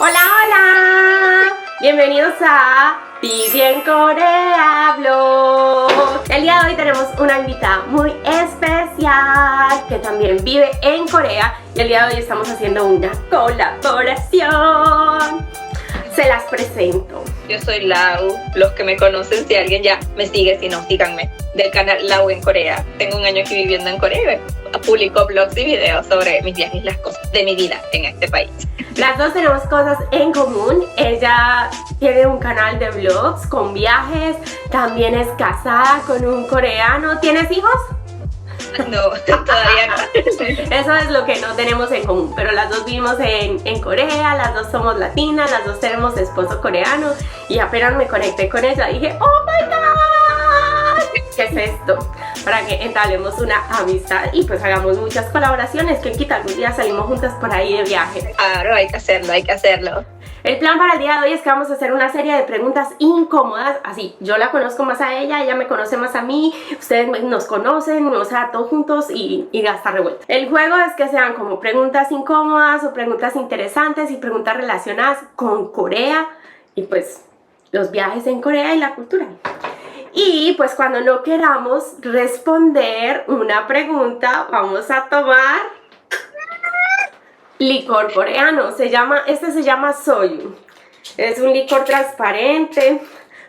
Hola, hola, bienvenidos a Vivi en Corea Vlog. El día de hoy tenemos una invitada muy especial que también vive en Corea y el día de hoy estamos haciendo una colaboración. Se las presento. Yo soy Lau, los que me conocen, si alguien ya me sigue, si no, síganme, del canal Lau en Corea. Tengo un año aquí viviendo en Corea y publico blogs y videos sobre mis viajes y las cosas de mi vida en este país. Las dos tenemos cosas en común. Ella tiene un canal de vlogs con viajes, también es casada con un coreano. ¿Tienes hijos? No, todavía no. Eso es lo que no tenemos en común, pero las dos vivimos en Corea, las dos somos latinas, las dos tenemos esposo coreano y apenas me conecté con ella dije, ¡oh my god! ¿Qué es esto? Para que entablemos una amistad y pues hagamos muchas colaboraciones. ¿Quién quita? Algún día salimos juntas por ahí de viaje. Claro, hay que hacerlo, hay que hacerlo. El plan para el día de hoy es que vamos a hacer una serie de preguntas incómodas, así, yo la conozco más a ella me conoce más a mí, ustedes nos conocen, o sea, todos juntos y hasta revuelto. El juego es que sean como preguntas incómodas o preguntas interesantes y preguntas relacionadas con Corea y pues los viajes en Corea y la cultura. Y pues cuando no queramos responder una pregunta, vamos a tomar licor coreano. Este se llama Soju. Es un licor transparente.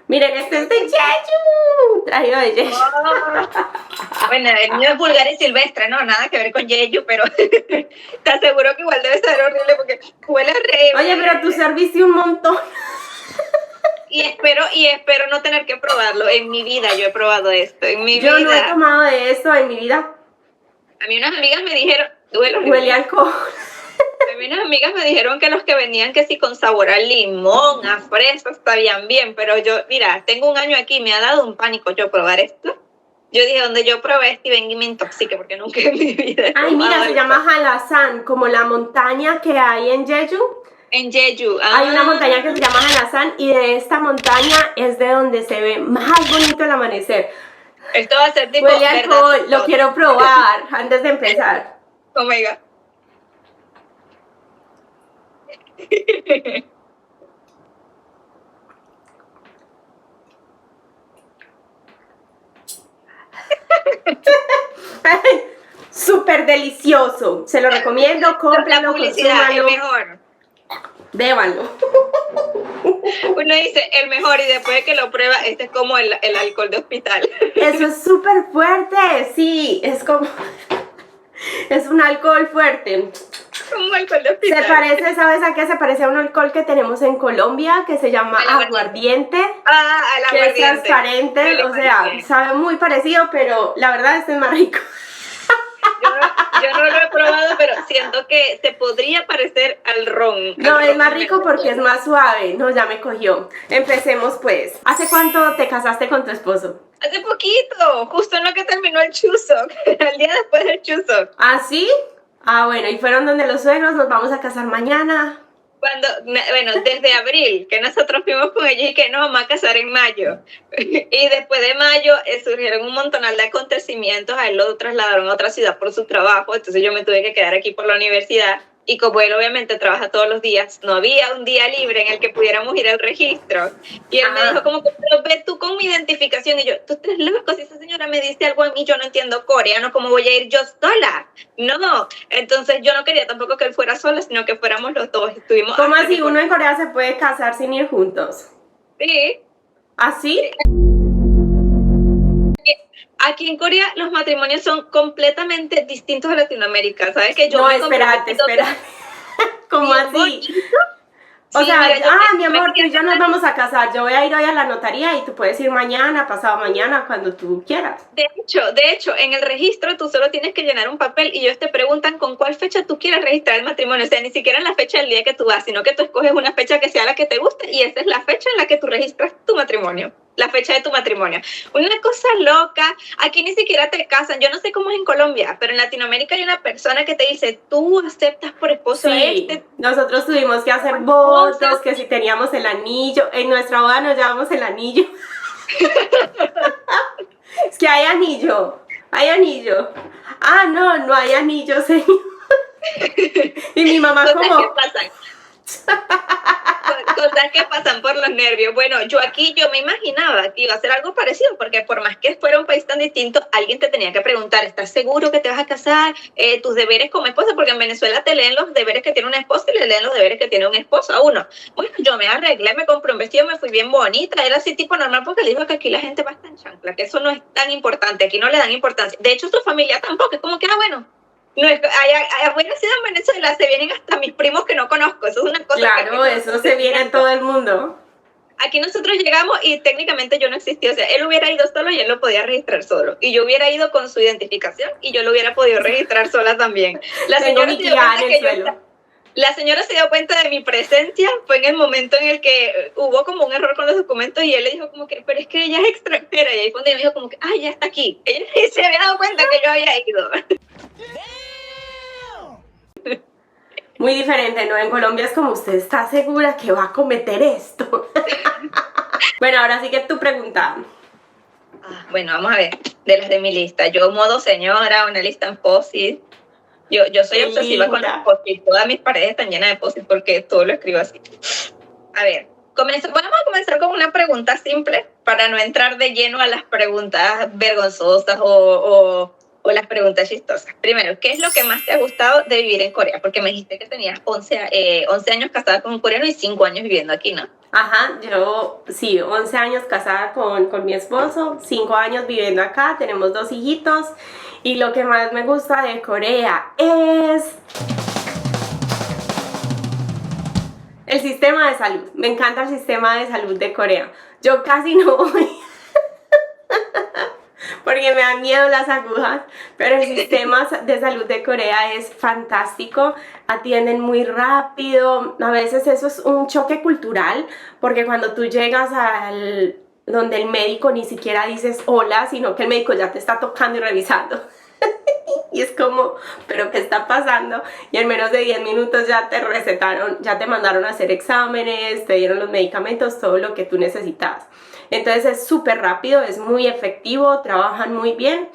Miren, este es de Jeju. Traído de Jeju. Oh. Bueno, el mío es vulgar y silvestre, no, nada que ver con Jeju, pero te aseguro que igual debe ser horrible porque huele horrible. Oye, pero tú serviste un montón. Y espero no tener que probarlo. En mi vida yo he probado esto. En mi Yo vida. no he tomado de esto en mi vida. A mí unas amigas me dijeron, Huele a alcohol. A mí unas amigas me dijeron que los que venían que sí con sabor a limón, a fresa, estarían bien, pero yo, mira, tengo un año aquí, me ha dado un pánico yo probar esto. Yo dije, donde yo probé esto y venga y me intoxique, porque nunca en mi vida he Ay, mira, probado se esto. llama Halasan, como la montaña que hay en Jeju. En Jeju. Hay una montaña que se llama Halasan y de esta montaña es de donde se ve más bonito el amanecer. Esto va a ser tipo... Huele a alcohol, lo quiero probar antes de empezar. Oh my God. Súper delicioso, se lo recomiendo, La cómprenlo, publicidad, el consúmanlo, mejor. bébanlo. Uno dice el mejor y después de que lo prueba, este es como el alcohol de hospital. Eso es súper fuerte, sí, es como... Es un alcohol fuerte. Como alcohol de hospital. Se parece, ¿sabes a qué? Se parece a un alcohol que tenemos en Colombia que se llama Al aguardiente. Al Que es aguardiente. transparente, o sea, sabe muy parecido, pero la verdad este es más rico. Yo no lo he probado, pero siento que se podría parecer al ron. No, al es ron más rico mejor. porque es más suave. No, ya me cogió. Empecemos pues. ¿Hace cuánto te casaste con tu esposo? Hace poquito, justo en lo que terminó el Chuseok, el día después del Chuseok. ¿Ah, sí? Ah, bueno, y fueron donde los suegros, nos vamos a casar mañana. Bueno, desde abril, que nosotros fuimos con ellos y que nos vamos a casar en mayo. Y después de mayo surgieron un montonal de acontecimientos, a él lo trasladaron a otra ciudad por su trabajo, entonces yo me tuve que quedar aquí por la universidad. Y como él obviamente trabaja todos los días, no había un día libre en el que pudiéramos ir al registro. Y él me dijo como que, pero ve tú con mi identificación. Y yo, tú estás loco, si esa señora me dice algo a mí, yo no entiendo coreano, ¿cómo voy a ir yo sola? No, entonces yo no quería tampoco que él fuera sola, sino que fuéramos los dos. Estuvimos ¿Cómo así uno en Corea se puede casar sin ir juntos? Sí. ¿Así? Aquí en Corea los matrimonios son completamente distintos a Latinoamérica, ¿sabes? Que yo No, me espérate. ¿Cómo bien así? bonito. O Sí, sea, mira, yo mi amor, tú y yo nos vamos a casar. Yo voy a ir hoy a la notaría y tú puedes ir mañana, pasado mañana, cuando tú quieras. De hecho, en el registro tú solo tienes que llenar un papel y ellos te preguntan con cuál fecha tú quieres registrar el matrimonio. O sea, ni siquiera en la fecha del día que tú vas, sino que tú escoges una fecha que sea la que te guste y esa es la fecha en la que tú registras tu matrimonio. La fecha de tu matrimonio. Una cosa loca, aquí ni siquiera te casan. Yo no sé cómo es en Colombia, pero en Latinoamérica hay una persona que te dice, tú aceptas por esposo a Sí, este. nosotros tuvimos que hacer votos, que si teníamos el anillo, en nuestra boda nos llevamos el anillo. Es que hay anillo. Ah, no hay anillo, señor. Y mi mamá Cosas como... que pasan. cosas que pasan por los nervios. Bueno, yo me imaginaba que iba a ser algo parecido, porque por más que fuera un país tan distinto, alguien te tenía que preguntar, ¿estás seguro que te vas a casar? Tus deberes como esposa, porque en Venezuela te leen los deberes que tiene una esposa y le leen los deberes que tiene un esposo a uno. Bueno, yo me arreglé, me compré un vestido, me fui bien bonita, era así tipo normal, porque le digo que aquí la gente va a estar en chancla, que eso no es tan importante, aquí no le dan importancia. De hecho, su familia tampoco, es como que, bueno, no es, hubiera sido en Venezuela, se vienen hasta mis primos que no conozco, eso es una cosa. Claro, eso se viene en todo el mundo. Aquí nosotros llegamos y técnicamente yo no existía, o sea, él hubiera ido solo y él lo podía registrar solo, y yo hubiera ido con su identificación y yo lo hubiera podido registrar sola también. La señora se dio cuenta de mi presencia, fue en el momento en el que hubo como un error con los documentos y él le dijo como que, pero es que ella es extranjera, y ahí fue donde me dijo como que, ya está aquí. Ella se había dado cuenta que yo había ido. Muy diferente, ¿no? En Colombia es como, ¿usted está segura que va a cometer esto? Bueno, ahora sí que tu pregunta. Bueno, vamos a ver, de las de mi lista. Yo modo señora, una lista en post-it. Yo soy obsesiva con los post-it. Todas mis paredes están llenas de post-it porque todo lo escribo así. A ver, vamos a comenzar con una pregunta simple para no entrar de lleno a las preguntas vergonzosas o las preguntas chistosas. Primero, ¿qué es lo que más te ha gustado de vivir en Corea? Porque me dijiste que tenías 11 años casada con un coreano y 5 años viviendo aquí, ¿no? Ajá, yo sí, 11 años casada con mi esposo, 5 años viviendo acá, tenemos 2 hijitos, y lo que más me gusta de Corea es el sistema de salud. Me encanta el sistema de salud de Corea. Yo casi no voy porque me dan miedo las agujas, pero el sistema de salud de Corea es fantástico, atienden muy rápido. A veces eso es un choque cultural, porque cuando tú llegas donde el médico ni siquiera dices hola, sino que el médico ya te está tocando y revisando. Y es como, ¿pero qué está pasando? Y en menos de 10 minutos ya te recetaron, ya te mandaron a hacer exámenes, te dieron los medicamentos, todo lo que tú necesitabas. Entonces es súper rápido, es muy efectivo, trabajan muy bien.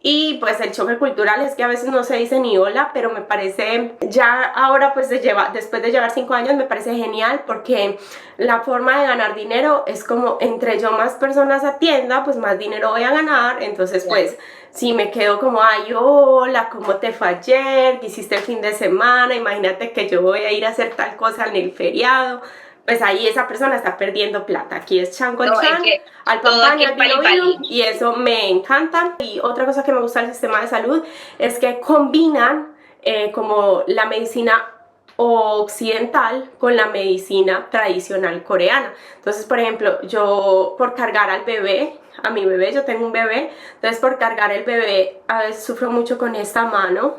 Y pues el choque cultural es que a veces no se dice ni hola, pero me parece, ya ahora pues después de llevar 5 años, me parece genial, porque la forma de ganar dinero es como, entre yo más personas atienda, pues más dinero voy a ganar. Entonces pues si me quedo como, ay, hola, ¿cómo te fue ayer? ¿Qué hiciste el fin de semana? Imagínate que yo voy a ir a hacer tal cosa en el feriado. Pues ahí esa persona está perdiendo plata. Aquí es chan con chan, al papá y al vino, y eso me encanta. Y otra cosa que me gusta del sistema de salud es que combinan como la medicina occidental con la medicina tradicional coreana. Entonces, por ejemplo, yo por cargar al bebé, a mi bebé, yo tengo un bebé, entonces por cargar el bebé a veces sufro mucho con esta mano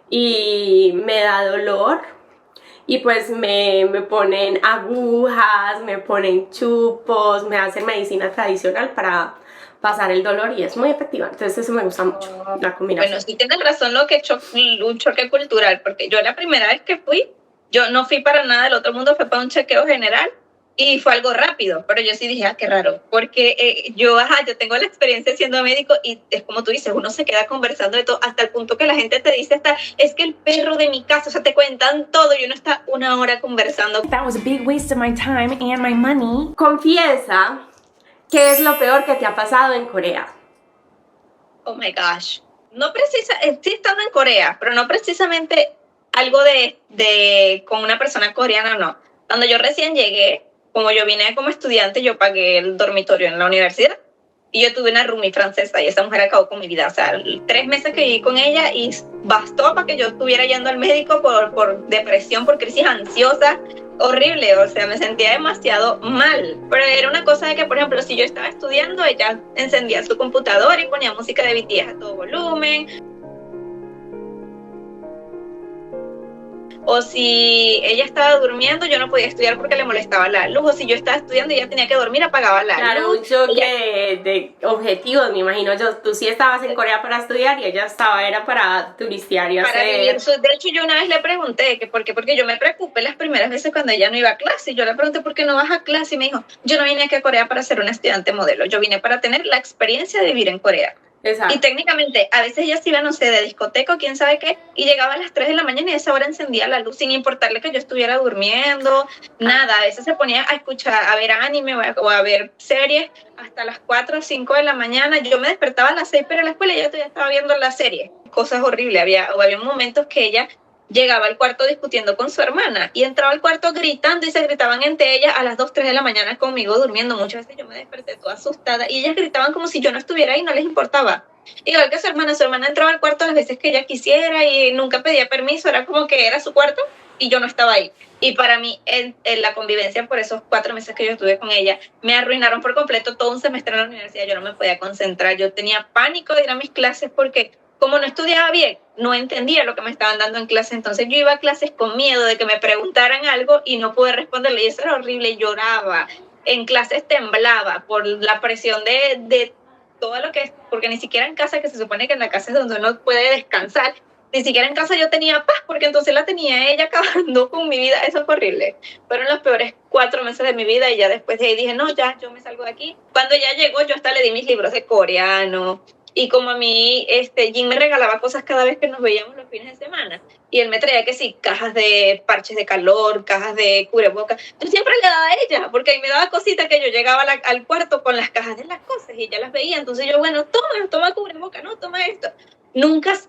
y me da dolor. Y pues me ponen agujas, me ponen chupos, me hacen medicina tradicional para pasar el dolor, y es muy efectiva. Entonces eso me gusta mucho, la combinación. Bueno, sí tienes razón lo que un choque cultural, porque yo la primera vez que fui, yo no fui para nada del otro mundo, fue para un chequeo general y fue algo rápido, pero yo sí dije, qué raro, porque yo tengo la experiencia siendo médico y es como tú dices, uno se queda conversando de todo, hasta el punto que la gente te dice, es que el perro de mi casa, o sea, te cuentan todo y uno está 1 hora conversando. That was a big waste of my time and my money. Confiesa, ¿qué es lo peor que te ha pasado en Corea? Oh my gosh, sí estando en Corea, pero no precisamente algo con una persona coreana, no. Cuando yo recién llegué, como yo vine como estudiante, yo pagué el dormitorio en la universidad y yo tuve una roomie francesa y esa mujer acabó con mi vida. O sea, 3 meses que viví con ella y bastó para que yo estuviera yendo al médico por depresión, por crisis ansiosa, horrible. O sea, me sentía demasiado mal. Pero era una cosa de que, por ejemplo, si yo estaba estudiando, ella encendía su computadora y ponía música de BTS a todo volumen. O si ella estaba durmiendo, yo no podía estudiar porque le molestaba la luz. O si yo estaba estudiando y ella tenía que dormir, apagaba la luz. Claro, un choque de objetivos, me imagino. Tú sí estabas en Corea para estudiar y ella era para turistear y para hacer... vivir. De hecho, yo una vez le pregunté que por qué, porque yo me preocupé las primeras veces cuando ella no iba a clase. Y yo le pregunté, ¿por qué no vas a clase? Y me dijo, yo no vine aquí a Corea para ser una estudiante modelo. Yo vine para tener la experiencia de vivir en Corea. Exacto. Y técnicamente, a veces ella se iba, no sé, de discoteca o quién sabe qué, y llegaba a las 3 de la mañana y a esa hora encendía la luz sin importarle que yo estuviera durmiendo, nada. A veces se ponía a escuchar, a ver anime o a ver series hasta las 4 o 5 de la mañana. Yo me despertaba a las 6 para la escuela y ella todavía estaba viendo la serie. Cosas horribles. Había momentos que ella llegaba al cuarto discutiendo con su hermana y entraba al cuarto gritando y se gritaban entre ellas a las 2, 3 de la mañana conmigo durmiendo. Muchas veces yo me desperté toda asustada y ellas gritaban como si yo no estuviera ahí, no les importaba. Igual que su hermana entraba al cuarto las veces que ella quisiera y nunca pedía permiso, era como que era su cuarto y yo no estaba ahí. Y para mí, en la convivencia por esos 4 meses que yo estuve con ella, me arruinaron por completo todo un semestre en la universidad. Yo no me podía concentrar, yo tenía pánico de ir a mis clases porque como no estudiaba bien, no entendía lo que me estaban dando en clase, entonces yo iba a clases con miedo de que me preguntaran algo y no pude responderle, y eso era horrible, lloraba, en clases temblaba por la presión de todo lo que es, porque ni siquiera en casa, que se supone que en la casa es donde uno puede descansar, ni siquiera en casa yo tenía paz, porque entonces la tenía ella acabando con mi vida, eso fue horrible. Fueron los peores 4 meses de mi vida y ya después de ahí dije, no, ya, yo me salgo de aquí. Cuando ella llegó, yo hasta le di mis libros de coreano. Y como a mí, Jim me regalaba cosas cada vez que nos veíamos los fines de semana. Y él me traía que sí, cajas de parches de calor, cajas de cubrebocas. Yo siempre le daba a ella, porque ahí me daba cositas que yo llegaba al cuarto con las cajas de las cosas y ella las veía. Entonces yo, bueno, toma cubrebocas, no, toma esto. Nunca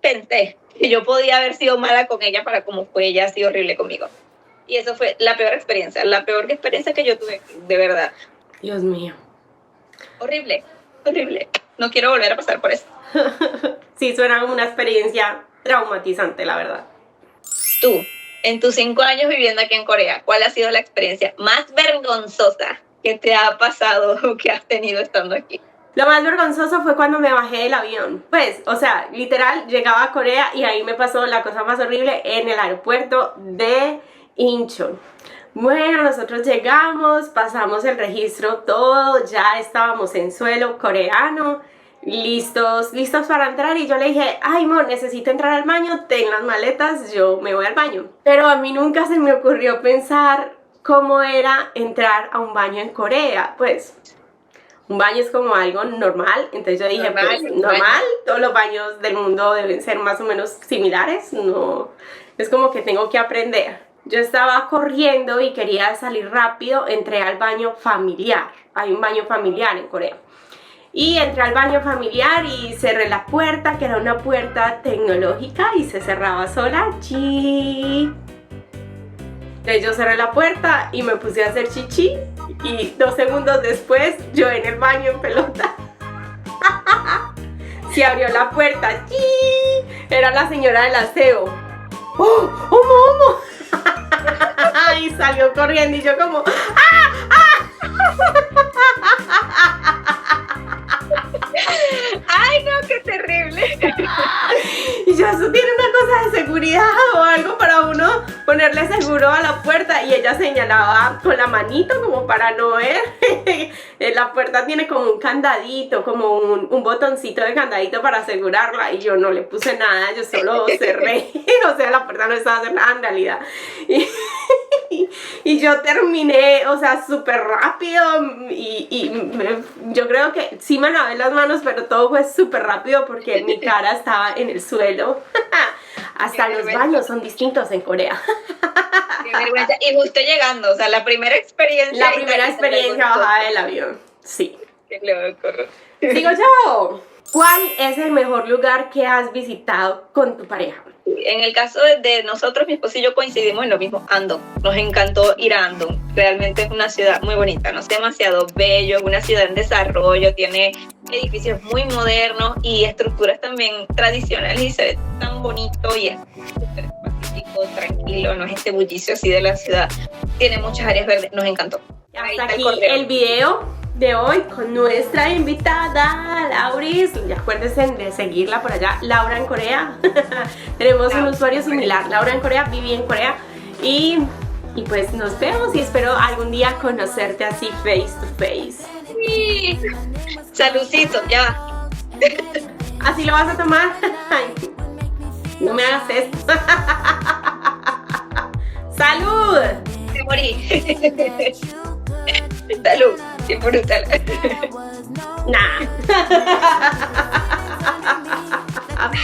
pensé que yo podía haber sido mala con ella para como fue ella así horrible conmigo. Y eso fue la peor experiencia que yo tuve, de verdad. Dios mío. Horrible. No quiero volver a pasar por eso. Sí, suena como una experiencia traumatizante, la verdad. Tú, en tus 5 años viviendo aquí en Corea, ¿cuál ha sido la experiencia más vergonzosa que te ha pasado o que has tenido estando aquí? Lo más vergonzoso fue cuando me bajé del avión. Pues, o sea, literal, llegaba a Corea y ahí me pasó la cosa más horrible en el aeropuerto de Incheon. Bueno, nosotros llegamos, pasamos el registro, todo, ya estábamos en suelo coreano, listos para entrar, y yo le dije, ay, amor, necesito entrar al baño, ten las maletas, yo me voy al baño. Pero a mí nunca se me ocurrió pensar cómo era entrar a un baño en Corea. Pues, un baño es como algo normal, entonces yo dije, normal, todos los baños del mundo deben ser más o menos similares, no, es como que tengo que aprender. Yo estaba corriendo y quería salir rápido, entré al baño familiar. Hay un baño familiar en Corea. Y entré al baño familiar y cerré la puerta, que era una puerta tecnológica y se cerraba sola. ¡Chi! Entonces yo cerré la puerta y me puse a hacer chichi. Y 2 segundos después, yo en el baño en pelota. Se abrió la puerta. ¡Chi! Era la señora del aseo. ¡Oh! ¡Homo! Y salió corriendo y yo como ¡ay, no, qué terrible! Y yo, eso tiene una cosa de seguridad o algo para uno ponerle seguro a la puerta, y ella señalaba con la manito como para no ver. La puerta tiene como un candadito, como un botoncito de candadito para asegurarla, y yo no le puse nada, yo solo cerré. O sea, la puerta no estaba cerrada en realidad. Y yo terminé, o sea, súper rápido, yo creo que sí me lavé las manos, pero todo fue súper rápido porque mi cara estaba en el suelo. Hasta los baños son distintos en Corea. Qué vergüenza. Y justo llegando, o sea, la primera experiencia. La primera experiencia bajada del avión, sí. Qué loco. Digo yo, ¿cuál es el mejor lugar que has visitado con tu pareja? En el caso de nosotros, mi esposo y yo coincidimos en lo mismo, Andong. Nos encantó ir a Andong. Realmente es una ciudad muy bonita, ¿no? Es demasiado bello, es una ciudad en desarrollo, tiene edificios muy modernos y estructuras también tradicionales, y se ve tan bonito y es súper pacífico, tranquilo, no es este bullicio así de la ciudad. Tiene muchas áreas verdes, nos encantó. Hasta aquí el video de hoy con nuestra invitada Lauris. Y acuérdense de seguirla por allá, Laura en Corea. Tenemos un usuario similar, Laura en Corea, Vivi en Corea. Y pues nos vemos y espero algún día conocerte así face to face. Sí. Saludcito, ya. ¿Así lo vas a tomar? Ay, no me hagas esto. ¡Salud! Me morí. Salud. Sí, brutal. Nah.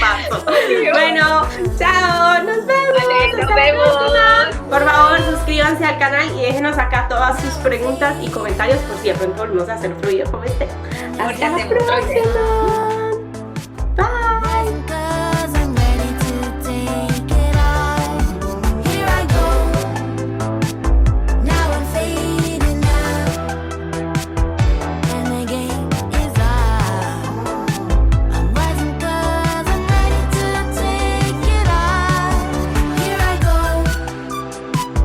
Paso. Bueno, chao, nos vemos. Vale, nos Hasta la vemos. próxima. Por favor, suscríbanse al canal y déjenos acá todas sus preguntas y comentarios por si de pronto volvemos a hacer otro video como este. Hasta la Hacemos otro video. próxima.